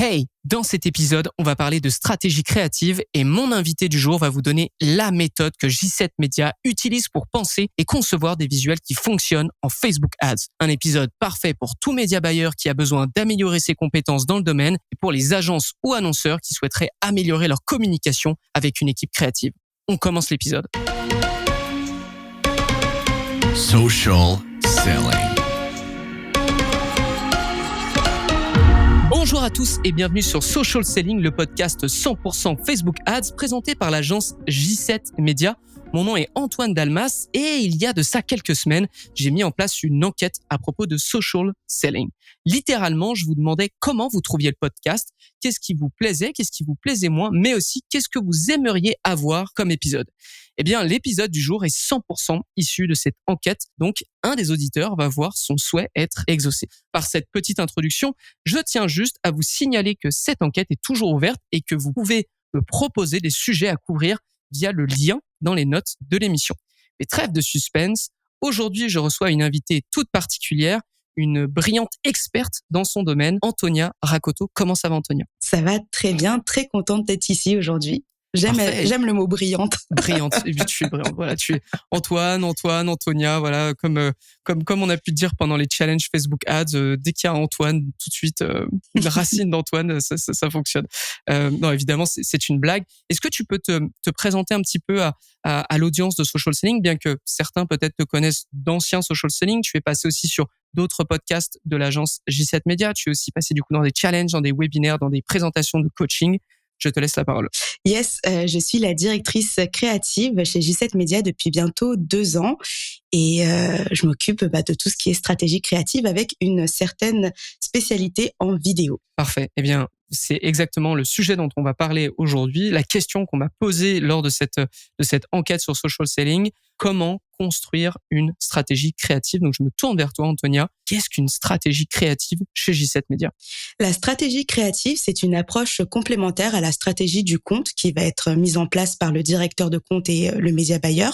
Hey, dans cet épisode, on va parler de stratégie créative et mon invité du jour va vous donner la méthode que J7 Media utilise pour penser et concevoir des visuels qui fonctionnent en Facebook Ads. Un épisode parfait pour tout média buyer qui a besoin d'améliorer ses compétences dans le domaine et pour les agences ou annonceurs qui souhaiteraient améliorer leur communication avec une équipe créative. On commence l'épisode. Social selling. Bonjour à tous et bienvenue sur Social Selling, le podcast 100% Facebook Ads présenté par l'agence J7 Media. Mon nom est Antoine Dalmas et il y a de ça quelques semaines, j'ai mis en place une enquête à propos de Social Selling. Littéralement, je vous demandais comment vous trouviez le podcast, qu'est-ce qui vous plaisait, qu'est-ce qui vous plaisait moins, mais aussi qu'est-ce que vous aimeriez avoir comme épisode. Eh bien, l'épisode du jour est 100% issu de cette enquête, donc un des auditeurs va voir son souhait être exaucé. Par cette petite introduction, je tiens juste à vous signaler que cette enquête est toujours ouverte et que vous pouvez me proposer des sujets à couvrir via le lien dans les notes de l'émission. Mais trêve de suspense, aujourd'hui je reçois une invitée toute particulière, une brillante experte dans son domaine, Antonia Rakoto. Comment ça va, Antonia ? Ça va très bien, très contente d'être ici aujourd'hui. J'aime le mot brillante. Brillante, et puis tu es brillante. Voilà, tu es Antoine, Antonia, voilà, comme on a pu dire pendant les challenges Facebook Ads, dès qu'il y a Antoine, tout de suite, une racine d'Antoine, ça fonctionne. Non, évidemment, c'est une blague. Est-ce que tu peux te présenter un petit peu à l'audience de Social Selling, bien que certains peut-être te connaissent d'anciens Social Selling, tu es passé aussi sur d'autres podcasts de l'agence J7 Media, tu es aussi passé du coup dans des challenges, dans des webinaires, dans des présentations de coaching. Je te laisse la parole. Yes, je suis la directrice créative chez J7 Media depuis bientôt 2 ans et je m'occupe de tout ce qui est stratégie créative avec une certaine spécialité en vidéo. Parfait. Eh bien, c'est exactement le sujet dont on va parler aujourd'hui. La question qu'on m'a posée lors de cette enquête sur Social Selling, comment construire une stratégie créative. Donc, je me tourne vers toi, Antonia. Qu'est-ce qu'une stratégie créative chez J7 Media ? La stratégie créative, c'est une approche complémentaire à la stratégie du compte qui va être mise en place par le directeur de compte et le média buyer.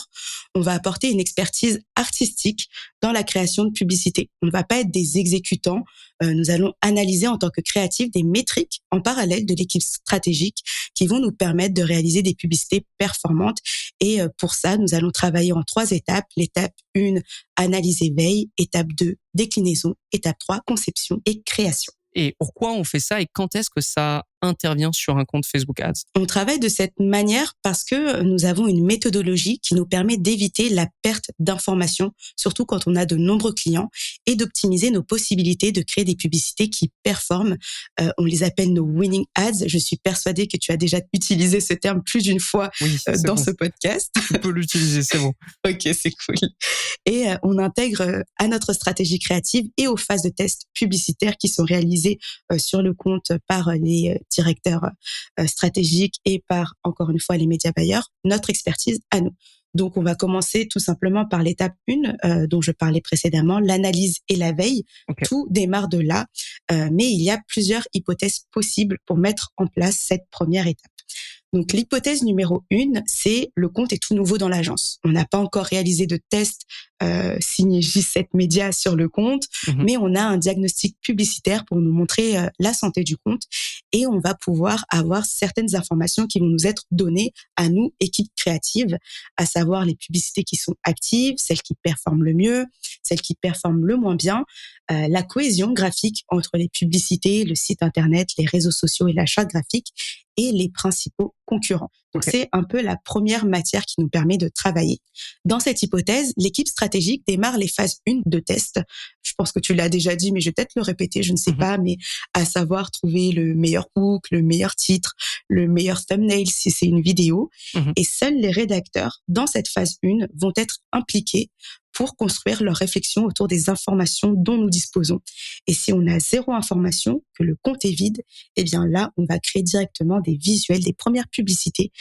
On va apporter une expertise artistique dans la création de publicité. On ne va pas être des exécutants. Nous allons analyser en tant que créatifs des métriques en parallèle de l'équipe stratégique qui vont nous permettre de réaliser des publicités performantes. Et pour ça, nous allons travailler en 3 étapes. L'étape 1, analyse et veille. Étape 2, déclinaison. Étape 3, conception et création. Et pourquoi on fait ça et quand est-ce que ça intervient sur un compte Facebook Ads ? On travaille de cette manière parce que nous avons une méthodologie qui nous permet d'éviter la perte d'informations, surtout quand on a de nombreux clients, et d'optimiser nos possibilités de créer des publicités qui performent. On les appelle nos winning ads. Je suis persuadée que tu as déjà utilisé ce terme plus d'une fois dans ce podcast. Tu peux l'utiliser, c'est bon. Ok, c'est cool. Et on intègre à notre stratégie créative et aux phases de tests publicitaires qui sont réalisées sur le compte par les directeurs stratégiques et par, encore une fois, les médias buyers, notre expertise à nous. Donc, on va commencer tout simplement par l'étape 1 dont je parlais précédemment, l'analyse et la veille. Okay. Tout démarre de là, mais il y a plusieurs hypothèses possibles pour mettre en place cette première étape. Donc, l'hypothèse numéro 1, c'est le compte est tout nouveau dans l'agence. On n'a pas encore réalisé de test signé J7 Media sur le compte, mais on a un diagnostic publicitaire pour nous montrer la santé du compte et on va pouvoir avoir certaines informations qui vont nous être données à nous, équipe créative, à savoir les publicités qui sont actives, celles qui performent le mieux, celles qui performent le moins bien, la cohésion graphique entre les publicités, le site internet, les réseaux sociaux et la charte graphique et les principaux concurrents. Donc, c'est un peu la première matière qui nous permet de travailler. Dans cette hypothèse, l'équipe stratégique démarre les phases 1 de test. Je pense que tu l'as déjà dit, mais je vais peut-être le répéter, je ne sais pas, mais à savoir trouver le meilleur hook, le meilleur titre, le meilleur thumbnail si c'est une vidéo. Et seuls les rédacteurs, dans cette phase 1, vont être impliqués pour construire leur réflexion autour des informations dont nous disposons. Et si on a 0 information, que le compte est vide, eh bien là, on va créer directement des visuels, des premières publicités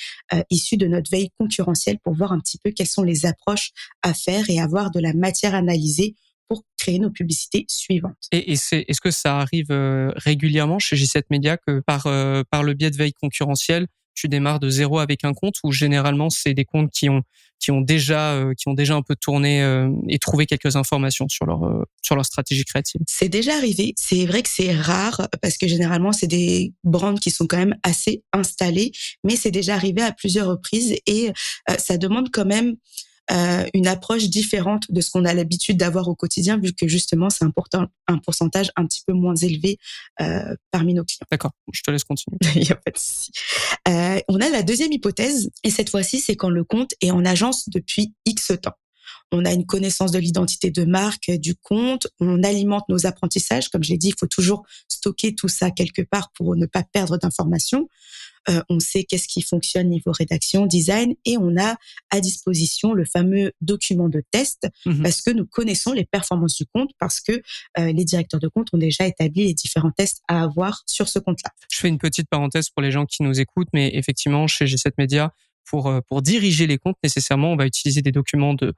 issues de notre veille concurrentielle pour voir un petit peu quelles sont les approches à faire et avoir de la matière analysée pour créer nos publicités suivantes. Et est-ce que ça arrive régulièrement chez J7 Media que par le biais de veille concurrentielle, tu démarres de zéro avec un compte ou généralement c'est des comptes qui ont déjà un peu tourné et trouvé quelques informations sur leur stratégie créative? C'est déjà arrivé. C'est vrai que c'est rare parce que généralement, c'est des brands qui sont quand même assez installés, mais c'est déjà arrivé à plusieurs reprises et ça demande quand même une approche différente de ce qu'on a l'habitude d'avoir au quotidien, vu que justement, c'est un pourcentage un petit peu moins élevé parmi nos clients. D'accord, je te laisse continuer. Il n'y a pas de souci. On a la deuxième hypothèse, et cette fois-ci, c'est quand le compte est en agence depuis X temps. On a une connaissance de l'identité de marque du compte, on alimente nos apprentissages. Comme je l'ai dit, il faut toujours stocker tout ça quelque part pour ne pas perdre d'informations. On sait qu'est-ce qui fonctionne niveau rédaction, design, et on a à disposition le fameux document de test parce que nous connaissons les performances du compte, parce que les directeurs de compte ont déjà établi les différents tests à avoir sur ce compte-là. Je fais une petite parenthèse pour les gens qui nous écoutent, mais effectivement, chez G7 Media, pour diriger les comptes, nécessairement, on va utiliser des documents de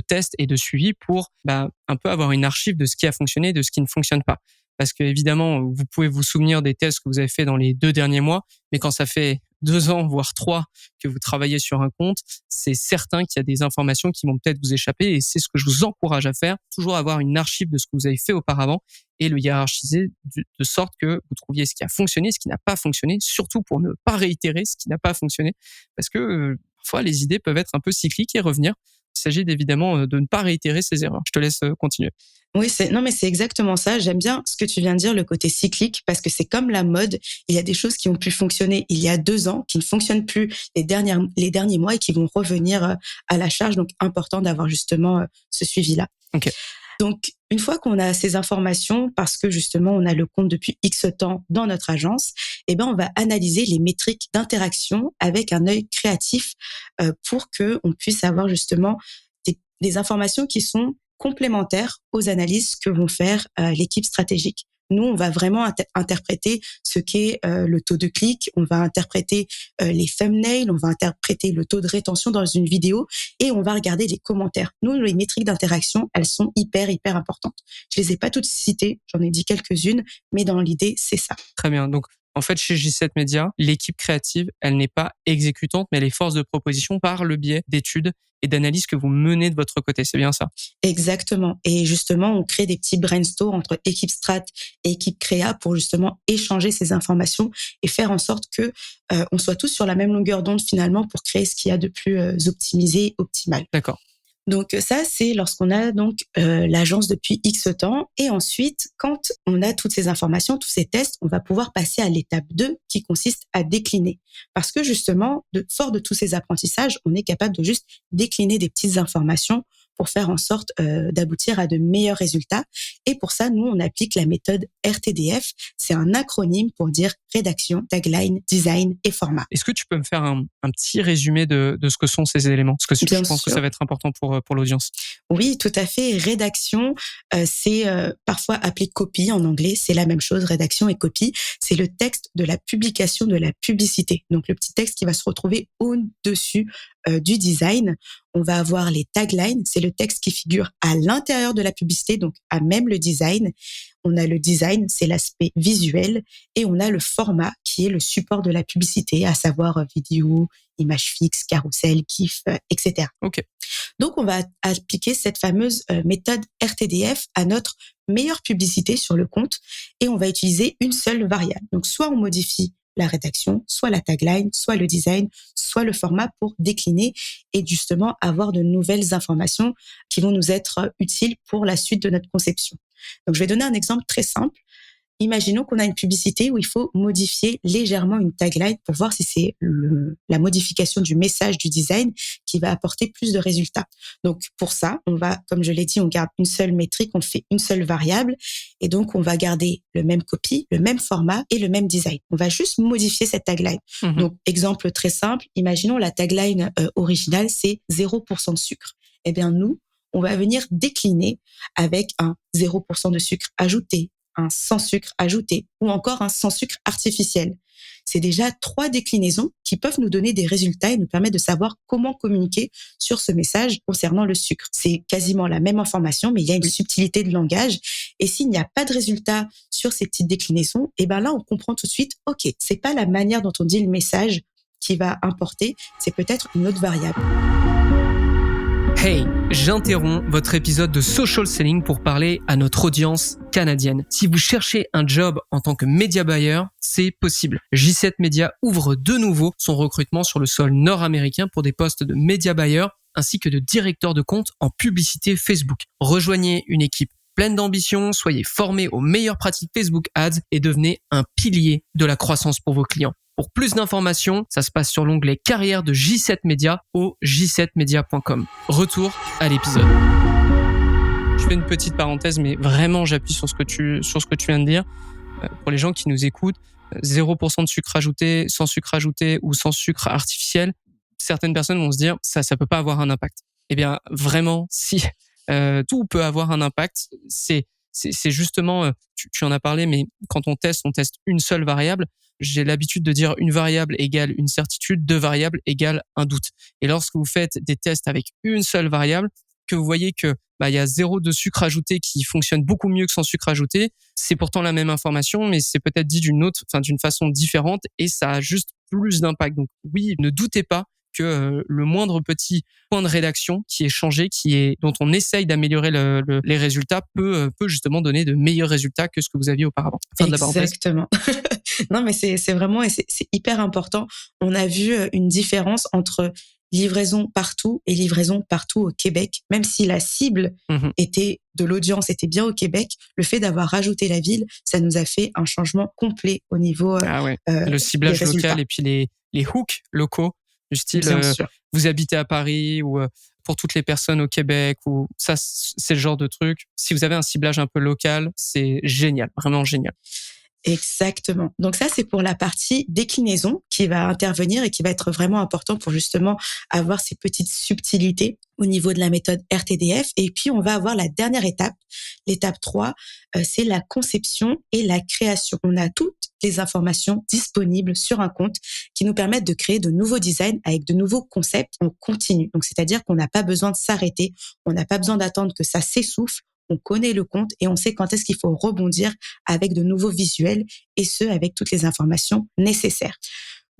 test et de suivi pour un peu avoir une archive de ce qui a fonctionné et de ce qui ne fonctionne pas. Parce que évidemment, vous pouvez vous souvenir des tests que vous avez fait dans les 2 derniers mois, mais quand ça fait 2 ans, voire 3, que vous travaillez sur un compte, c'est certain qu'il y a des informations qui vont peut-être vous échapper, et c'est ce que je vous encourage à faire. Toujours avoir une archive de ce que vous avez fait auparavant et le hiérarchiser de sorte que vous trouviez ce qui a fonctionné, ce qui n'a pas fonctionné, surtout pour ne pas réitérer ce qui n'a pas fonctionné, parce que parfois les idées peuvent être un peu cycliques et revenir. Il s'agit évidemment de ne pas réitérer ces erreurs. Je te laisse continuer. Oui, mais c'est exactement ça. J'aime bien ce que tu viens de dire, le côté cyclique, parce que c'est comme la mode. Il y a des choses qui ont pu fonctionner il y a 2 ans, qui ne fonctionnent plus les derniers mois et qui vont revenir à la charge. Donc, important d'avoir justement ce suivi-là. Ok. Donc, une fois qu'on a ces informations, parce que justement, on a le compte depuis X temps dans notre agence, on va analyser les métriques d'interaction avec un œil créatif pour que on puisse avoir justement des informations qui sont complémentaires aux analyses que vont faire l'équipe stratégique. Nous, on va vraiment interpréter ce qu'est le taux de clic, on va interpréter les thumbnails, on va interpréter le taux de rétention dans une vidéo et on va regarder les commentaires. Nous, les métriques d'interaction, elles sont hyper importantes. Je les ai pas toutes citées, j'en ai dit quelques-unes, mais dans l'idée, c'est ça. Très bien. Donc, en fait, chez J7 Media, l'équipe créative, elle n'est pas exécutante, mais elle est force de proposition par le biais d'études et d'analyses que vous menez de votre côté. C'est bien ça? Exactement. Et justement, on crée des petits brainstorms entre équipe strat et équipe créa pour justement échanger ces informations et faire en sorte que on soit tous sur la même longueur d'onde finalement pour créer ce qu'il y a de plus optimisé, optimal. D'accord. Donc ça, c'est lorsqu'on a donc l'agence depuis X temps. Et ensuite, quand on a toutes ces informations, tous ces tests, on va pouvoir passer à l'étape 2 qui consiste à décliner. Parce que justement, fort de tous ces apprentissages, on est capable de juste décliner des petites informations pour faire en sorte d'aboutir à de meilleurs résultats. Et pour ça, nous, on applique la méthode RTDF. C'est un acronyme pour dire rédaction, tagline, design et format. Est-ce que tu peux me faire un petit résumé de ce que sont ces éléments? Parce que je pense que ça va être important pour l'audience. Oui, tout à fait. Rédaction, c'est parfois appelé copy en anglais. C'est la même chose, rédaction et copy. C'est le texte de la publication de la publicité. Donc, le petit texte qui va se retrouver au-dessus du design. On va avoir les taglines, c'est le texte qui figure à l'intérieur de la publicité, donc à même le design. On a le design, c'est l'aspect visuel, et on a le format qui est le support de la publicité, à savoir vidéo, image fixe, carrousel, GIF, etc. Ok. Donc, on va appliquer cette fameuse méthode RTDF à notre meilleure publicité sur le compte, et on va utiliser une seule variable. Donc, soit on modifie la rédaction, soit la tagline, soit le design, soit le format pour décliner et justement avoir de nouvelles informations qui vont nous être utiles pour la suite de notre conception. Donc, je vais donner un exemple très simple. Imaginons qu'on a une publicité où il faut modifier légèrement une tagline pour voir si c'est la modification du message du design qui va apporter plus de résultats. Donc, pour ça, on va, comme je l'ai dit, on garde une seule métrique, on fait une seule variable et donc on va garder le même copy, le même format et le même design. On va juste modifier cette tagline. Donc, exemple très simple, imaginons la tagline originale, c'est 0% de sucre. Eh bien, nous, on va venir décliner avec un 0% de sucre ajouté, un sans sucre ajouté ou encore un sans sucre artificiel. C'est déjà 3 déclinaisons qui peuvent nous donner des résultats et nous permettre de savoir comment communiquer sur ce message concernant le sucre. C'est quasiment la même information, mais il y a une subtilité de langage. Et s'il n'y a pas de résultat sur ces petites déclinaisons, là, on comprend tout de suite, OK, c'est pas la manière dont on dit le message qui va importer, c'est peut-être une autre variable. Hey, j'interromps votre épisode de Social Selling pour parler à notre audience canadienne. Si vous cherchez un job en tant que média buyer, c'est possible. J7 Media ouvre de nouveau son recrutement sur le sol nord-américain pour des postes de média buyer ainsi que de directeur de compte en publicité Facebook. Rejoignez une équipe pleine d'ambition, soyez formés aux meilleures pratiques Facebook Ads et devenez un pilier de la croissance pour vos clients. Pour plus d'informations, ça se passe sur l'onglet carrière de J7 Media au j7media.com. Retour à l'épisode. Je fais une petite parenthèse, mais vraiment j'appuie sur ce que tu viens de dire. Pour les gens qui nous écoutent, 0% de sucre ajouté, sans sucre ajouté ou sans sucre artificiel, certaines personnes vont se dire ça peut pas avoir un impact. Eh bien, vraiment, si tout peut avoir un impact. C'est justement, tu en as parlé, mais quand on teste une seule variable. J'ai l'habitude de dire une variable égale une certitude, 2 variables égale un doute. Et lorsque vous faites des tests avec une seule variable, que vous voyez que il y a 0 de sucre ajouté qui fonctionne beaucoup mieux que sans sucre ajouté, c'est pourtant la même information, mais c'est peut-être dit d'une façon différente et ça a juste plus d'impact. Donc oui, ne doutez pas que le moindre petit point de rédaction qui est changé, dont on essaye d'améliorer les résultats, peut justement donner de meilleurs résultats que ce que vous aviez auparavant. Fin de la parenthèse. Exactement. Non, mais c'est vraiment, et c'est hyper important. On a vu une différence entre livraison partout et livraison partout au Québec. Même si la cible de l'audience était bien au Québec, le fait d'avoir rajouté la ville, ça nous a fait un changement complet au niveau le ciblage local et puis les hooks locaux du style vous habitez à Paris ou pour toutes les personnes au Québec, ou ça, c'est le genre de truc. Si vous avez un ciblage un peu local, c'est génial, vraiment génial. Exactement. Donc ça, c'est pour la partie déclinaison qui va intervenir et qui va être vraiment important pour justement avoir ces petites subtilités au niveau de la méthode RTDF. Et puis, on va avoir la dernière étape, l'étape 3, c'est la conception et la création. On a toutes les informations disponibles sur un compte qui nous permettent de créer de nouveaux designs avec de nouveaux concepts en continu. Donc, c'est-à-dire qu'on n'a pas besoin de s'arrêter, on n'a pas besoin d'attendre que ça s'essouffle. On connaît le compte et on sait quand est-ce qu'il faut rebondir avec de nouveaux visuels et ce, avec toutes les informations nécessaires.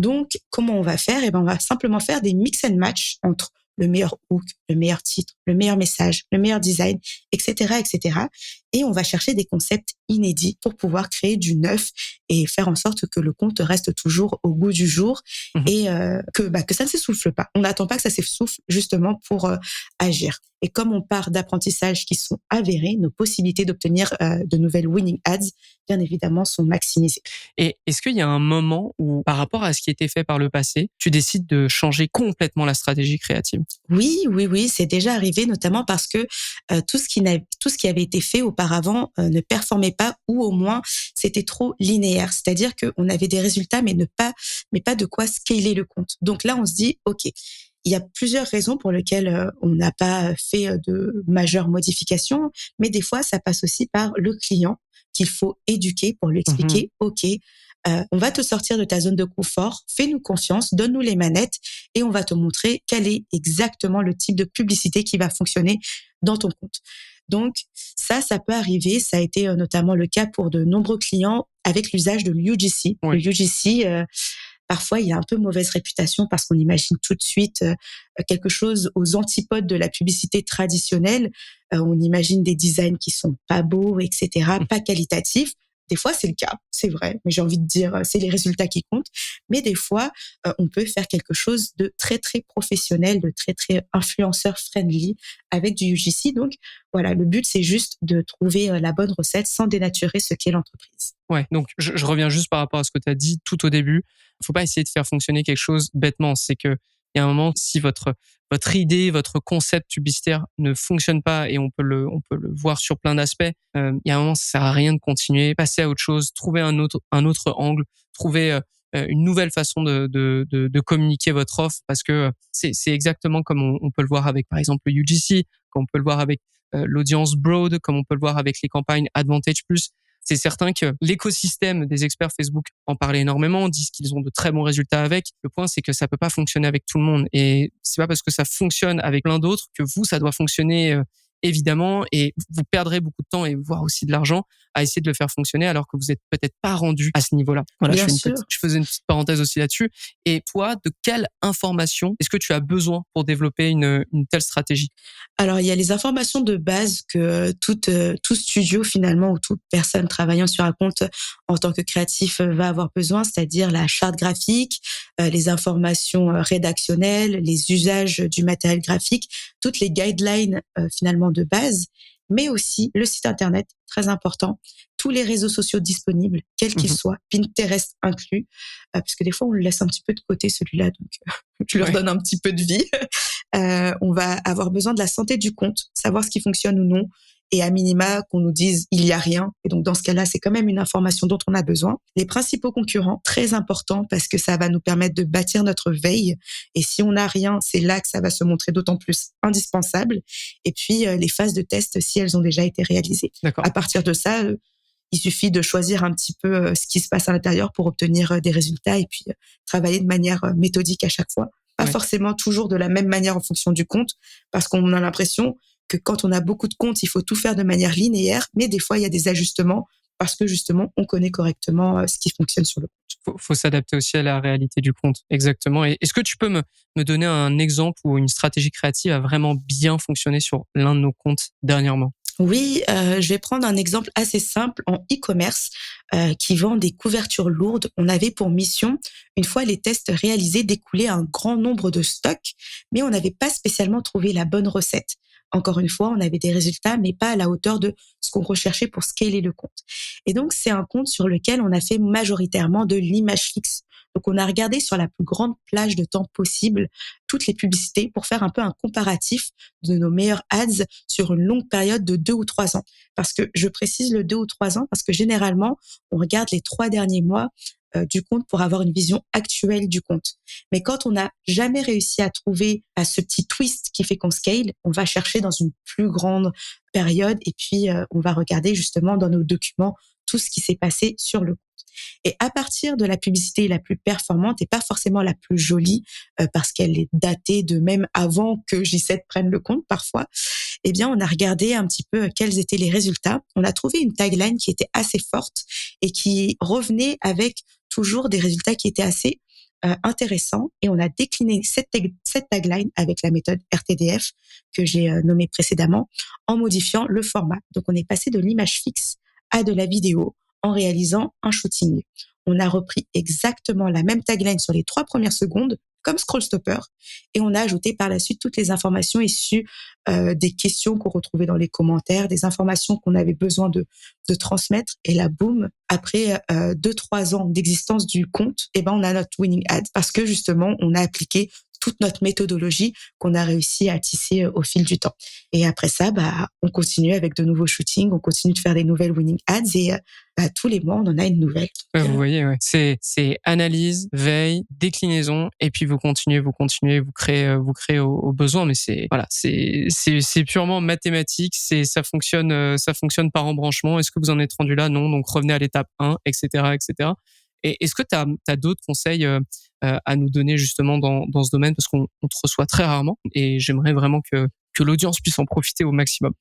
Donc, comment on va faire? On va simplement faire des mix and match entre le meilleur hook, le meilleur titre, le meilleur message, le meilleur design, etc., etc. Et on va chercher des concepts inédits pour pouvoir créer du neuf et faire en sorte que le compte reste toujours au goût du jour et que ça ne s'essouffle pas. On n'attend pas que ça s'essouffle justement pour agir. Et comme on part d'apprentissages qui sont avérés, nos possibilités d'obtenir de nouvelles winning ads, bien évidemment, sont maximisées. Et est-ce qu'il y a un moment où, par rapport à ce qui était fait par le passé, tu décides de changer complètement la stratégie créative? Oui, c'est déjà arrivé, notamment parce que tout ce qui avait été fait auparavant ne performait pas, ou au moins c'était trop linéaire. C'est-à-dire qu'on avait des résultats, mais pas de quoi scaler le compte. Donc là, on se dit, ok. Il y a plusieurs raisons pour lesquelles on n'a pas fait de majeures modifications, mais des fois, ça passe aussi par le client qu'il faut éduquer pour lui expliquer, OK, on va te sortir de ta zone de confort, fais-nous confiance, donne-nous les manettes et on va te montrer quel est exactement le type de publicité qui va fonctionner dans ton compte. Donc ça peut arriver. Ça a été notamment le cas pour de nombreux clients avec l'usage de l'UGC. Oui. Le UGC, parfois, il y a un peu mauvaise réputation parce qu'on imagine tout de suite quelque chose aux antipodes de la publicité traditionnelle. On imagine des designs qui sont pas beaux, etc., pas qualitatifs. Des fois, c'est le cas, c'est vrai, mais j'ai envie de dire, c'est les résultats qui comptent. Mais des fois, on peut faire quelque chose de très, très professionnel, de très, très influenceur friendly avec du UGC. Donc, voilà, le but, c'est juste de trouver la bonne recette sans dénaturer ce qu'est l'entreprise. Ouais, donc je reviens juste par rapport à ce que tu as dit tout au début. Il faut pas essayer de faire fonctionner quelque chose bêtement. C'est que il y a un moment, si votre idée, votre concept publicitaire ne fonctionne pas, et on peut le voir sur plein d'aspects, il y a un moment, ça sert à rien de continuer, passer à autre chose, trouver un autre angle, trouver une nouvelle façon de communiquer votre offre, parce que c'est exactement comme on peut le voir avec, par exemple, le UGC, comme on peut le voir avec l'audience broad, comme on peut le voir avec les campagnes Advantage Plus. C'est certain que l'écosystème des experts Facebook en parle énormément, disent qu'ils ont de très bons résultats avec. Le point, c'est que ça peut pas fonctionner avec tout le monde. Et c'est pas parce que ça fonctionne avec plein d'autres que vous, ça doit fonctionner évidemment, et vous perdrez beaucoup de temps et voire aussi de l'argent à essayer de le faire fonctionner alors que vous êtes peut-être pas rendu à ce niveau-là. Voilà, Bien sûr. je faisais une petite parenthèse aussi là-dessus. Et toi, de quelle information est-ce que tu as besoin pour développer une telle stratégie? Alors, il y a les informations de base que tout studio finalement ou toute personne travaillant sur un compte en tant que créatif va avoir besoin, c'est-à-dire la charte graphique, les informations rédactionnelles, les usages du matériel graphique, toutes les guidelines finalement de base, mais aussi le site internet, très important, tous les réseaux sociaux disponibles, quels qu'ils Mmh. soient, Pinterest inclus, parce que des fois on le laisse un petit peu de côté celui-là, donc je leur Ouais. donne un petit peu de vie. On va avoir besoin de la santé du compte, savoir ce qui fonctionne ou non, et à minima qu'on nous dise il y a rien. Et donc dans ce cas-là, c'est quand même une information dont on a besoin. Les principaux concurrents, très important parce que ça va nous permettre de bâtir notre veille. Et si on n'a rien, c'est là que ça va se montrer d'autant plus indispensable. Et puis les phases de test si elles ont déjà été réalisées. D'accord. À partir de ça, il suffit de choisir un petit peu ce qui se passe à l'intérieur pour obtenir des résultats et puis travailler de manière méthodique à chaque fois. Pas Ouais. forcément toujours de la même manière en fonction du compte, parce qu'on a l'impression que quand on a beaucoup de comptes, il faut tout faire de manière linéaire, mais des fois, il y a des ajustements parce que justement, on connaît correctement ce qui fonctionne sur le compte. Faut s'adapter aussi à la réalité du compte. Exactement. Et est-ce que tu peux me donner un exemple où une stratégie créative a vraiment bien fonctionné sur l'un de nos comptes dernièrement? Oui, je vais prendre un exemple assez simple en e-commerce qui vend des couvertures lourdes. On avait pour mission, une fois les tests réalisés, d'écouler un grand nombre de stocks, mais on n'avait pas spécialement trouvé la bonne recette. Encore une fois, on avait des résultats, mais pas à la hauteur de ce qu'on recherchait pour scaler le compte. Et donc, c'est un compte sur lequel on a fait majoritairement de l'image fixe. Donc, on a regardé sur la plus grande plage de temps possible toutes les publicités pour faire un peu un comparatif de nos meilleurs ads sur une longue période de 2 ou 3 ans. Parce que je précise le 2 ou 3 ans parce que généralement, on regarde les 3 derniers mois du compte pour avoir une vision actuelle du compte. Mais quand on n'a jamais réussi à trouver ce petit twist qui fait qu'on scale, on va chercher dans une plus grande période et puis on va regarder justement dans nos documents tout ce qui s'est passé sur le compte. Et à partir de la publicité la plus performante et pas forcément la plus jolie parce qu'elle est datée de même avant que J7 prenne le compte parfois, eh bien on a regardé un petit peu quels étaient les résultats. On a trouvé une tagline qui était assez forte et qui revenait avec toujours des résultats qui étaient assez intéressants. Et on a décliné cette tagline avec la méthode RTDF que j'ai nommée précédemment en modifiant le format. Donc on est passé de l'image fixe à de la vidéo en réalisant un shooting. On a repris exactement la même tagline sur les 3 premières secondes, comme scroll stopper, et on a ajouté par la suite toutes les informations issues des questions qu'on retrouvait dans les commentaires, des informations qu'on avait besoin de transmettre, et là, boum, après 2-3 ans d'existence du compte, eh ben, on a notre winning ad, parce que justement, on a appliqué toute notre méthodologie qu'on a réussi à tisser au fil du temps. Et après ça, on continue avec de nouveaux shootings, on continue de faire des nouvelles winning ads et tous les mois, on en a une nouvelle. Ouais, vous voyez, ouais. C'est analyse, veille, déclinaison, et puis vous continuez, vous créez au besoin, mais c'est purement mathématique, ça fonctionne par embranchement. Est-ce que vous en êtes rendu là? Non, donc revenez à l'étape 1, etc., etc. Et est-ce que tu as d'autres conseils à nous donner justement dans ce domaine, parce qu'on te reçoit très rarement et j'aimerais vraiment que l'audience puisse en profiter au maximum.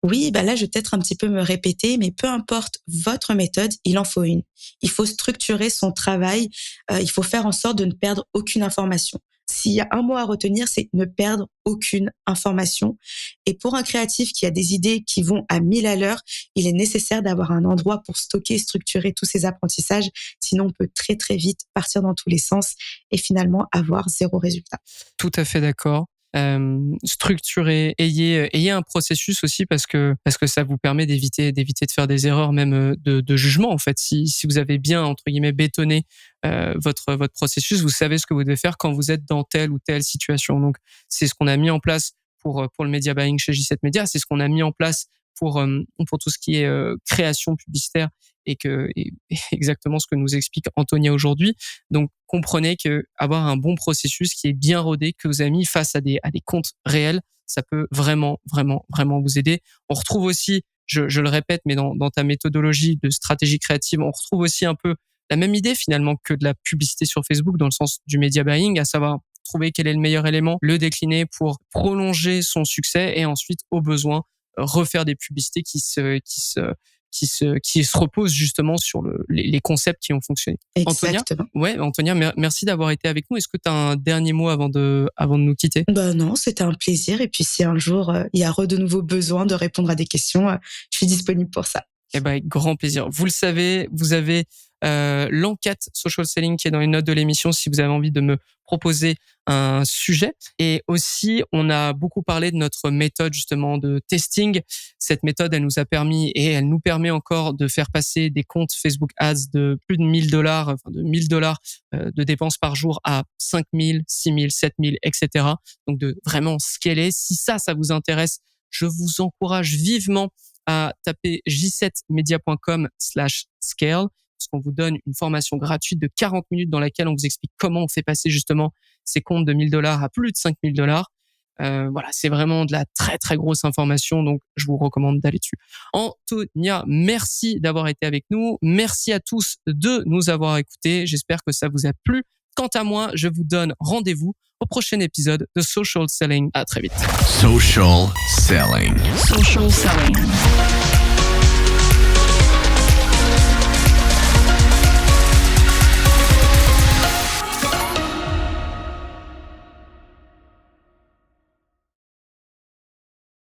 Oui, là, je vais peut-être un petit peu me répéter, mais peu importe votre méthode, il en faut une. Il faut structurer son travail, il faut faire en sorte de ne perdre aucune information. S'il y a un mot à retenir, c'est ne perdre aucune information. Et pour un créatif qui a des idées qui vont à 1000 à l'heure, il est nécessaire d'avoir un endroit pour stocker, structurer tous ces apprentissages. Sinon, on peut très, très vite partir dans tous les sens et finalement avoir 0 résultat. Tout à fait d'accord. Structurer, ayez un processus aussi parce que ça vous permet d'éviter de faire des erreurs même de jugement en fait. Si vous avez bien entre guillemets bétonné votre processus, vous savez ce que vous devez faire quand vous êtes dans telle ou telle situation. Donc c'est ce qu'on a mis en place pour le media buying chez J7 Media, c'est ce qu'on a mis en place pour tout ce qui est création publicitaire et exactement ce que nous explique Antonia aujourd'hui. Donc, comprenez que avoir un bon processus qui est bien rodé, que vous avez mis face à des comptes réels, ça peut vraiment, vraiment, vraiment vous aider. On retrouve aussi, je le répète, mais dans ta méthodologie de stratégie créative, on retrouve aussi un peu la même idée finalement que de la publicité sur Facebook dans le sens du media buying, à savoir trouver quel est le meilleur élément, le décliner pour prolonger son succès et ensuite, au besoin, refaire des publicités qui se reposent justement sur les concepts qui ont fonctionné. Exactement. Antonia, merci d'avoir été avec nous. Est-ce que tu as un dernier mot avant de nous quitter? Non, c'était un plaisir. Et puis si un jour il y a de nouveau besoin de répondre à des questions, je suis disponible pour ça. Avec grand plaisir. Vous le savez, vous avez l'enquête Social Selling qui est dans les notes de l'émission si vous avez envie de me proposer un sujet. Et aussi, on a beaucoup parlé de notre méthode justement de testing. Cette méthode, elle nous a permis et elle nous permet encore de faire passer des comptes Facebook Ads de plus de $1,000, de $1,000 de dépenses par jour à 5 000, 6 000, 7 000, etc. Donc de vraiment scaler. Si ça vous intéresse, je vous encourage vivement à taper j7media.com/scale, parce qu'on vous donne une formation gratuite de 40 minutes dans laquelle on vous explique comment on fait passer justement ces comptes de $1,000 à plus de $5,000. Voilà, c'est vraiment de la très très grosse information, donc je vous recommande d'aller dessus. Antonia, merci d'avoir été avec nous. Merci à tous de nous avoir écoutés. J'espère que ça vous a plu. Quant à moi, je vous donne rendez-vous au prochain épisode de Social Selling. À très vite. Social Selling. Social Selling.